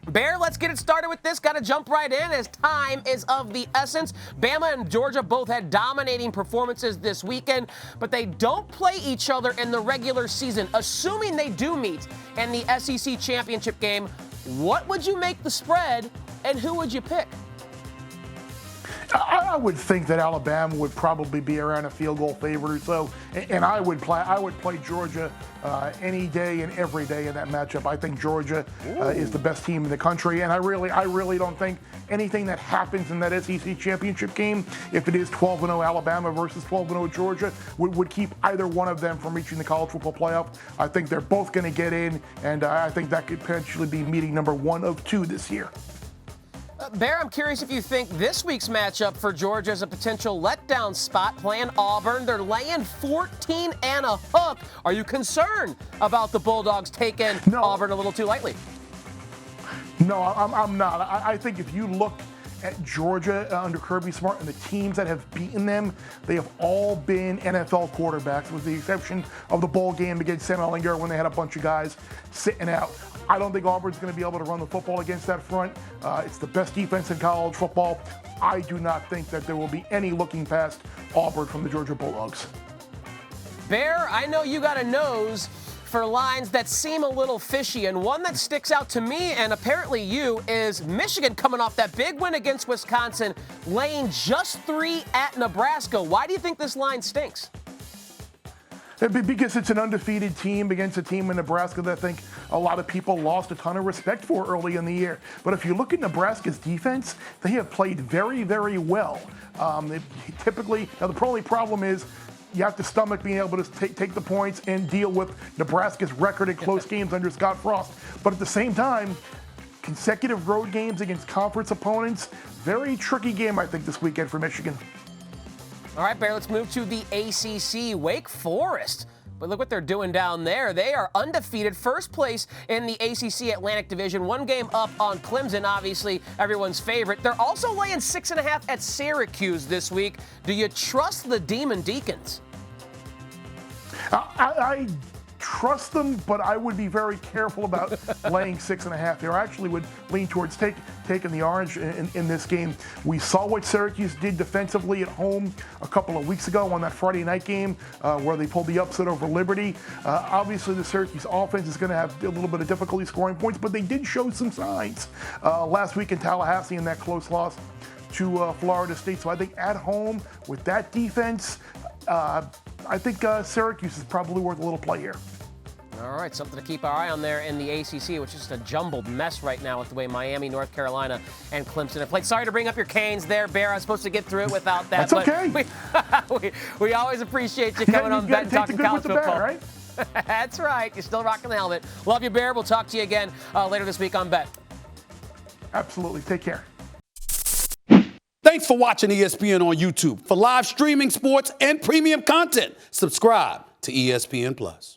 Bear, let's get it started with this. Got to jump right in as time is of the essence. Bama and Georgia both had dominating performances this weekend, but they don't play each other in the regular season. Assuming they do meet in the SEC championship game, what would you make the spread and who would you pick? I would think that Alabama would probably be around a field goal favorite or so, and I would play Georgia any day and every day in that matchup. I think Georgia is the best team in the country, and I really don't think anything that happens in that SEC championship game, if it is 12-0 Alabama versus 12-0 Georgia, would keep either one of them from reaching the college football playoff. I think they're both going to get in, and I think that could potentially be meeting number 1 of 2 this year. Bear, I'm curious if you think this week's matchup for Georgia is a potential letdown spot playing Auburn. They're laying 14 and a hook. Are you concerned about the Bulldogs taking Auburn a little too lightly? No, I'm not. I think if you look at Georgia under Kirby Smart and the teams that have beaten them, they have all been NFL quarterbacks, with the exception of the bowl game against Sam Ehlinger when they had a bunch of guys sitting out. I don't think Auburn's going to be able to run the football against that front. It's the best defense in college football. I do not think that there will be any looking past Auburn from the Georgia Bulldogs. Bear, I know you got a nose for lines that seem a little fishy, and one that sticks out to me, and apparently you, is Michigan coming off that big win against Wisconsin, laying just 3 at Nebraska. Why do you think this line stinks? Because it's an undefeated team against a team in Nebraska that I think a lot of people lost a ton of respect for early in the year. But if you look at Nebraska's defense, they have played very, very well. Typically, now the only problem is you have to stomach being able to take the points and deal with Nebraska's record in close games under Scott Frost. But at the same time, consecutive road games against conference opponents, very tricky game, I think, this weekend for Michigan. All right, Bear, let's move to the ACC. Wake Forest. But look what they're doing down there. They are undefeated, first place in the ACC Atlantic Division, 1 game up on Clemson, obviously everyone's favorite. They're also laying 6.5 at Syracuse this week. Do you trust the Demon Deacons? I trust them, but I would be very careful about laying 6.5 here. I actually would lean towards taking the orange in this game. We saw what Syracuse did defensively at home a couple of weeks ago on that Friday night game where they pulled the upset over Liberty. Obviously, the Syracuse offense is going to have a little bit of difficulty scoring points, but they did show some signs last week in Tallahassee in that close loss to Florida State. So I think at home with that defense, I think Syracuse is probably worth a little play here. All right, something to keep our eye on there in the ACC, which is just a jumbled mess right now with the way Miami, North Carolina, and Clemson have played. Sorry to bring up your Canes there, Bear. I was supposed to get through it without that. That's okay. We always appreciate you coming on Bet and talking college football. Right? That's right. You're still rocking the helmet. Love you, Bear. We'll talk to you again later this week on Bet. Absolutely. Take care. Thanks for watching ESPN on YouTube. For live streaming, sports, and premium content, subscribe to ESPN+.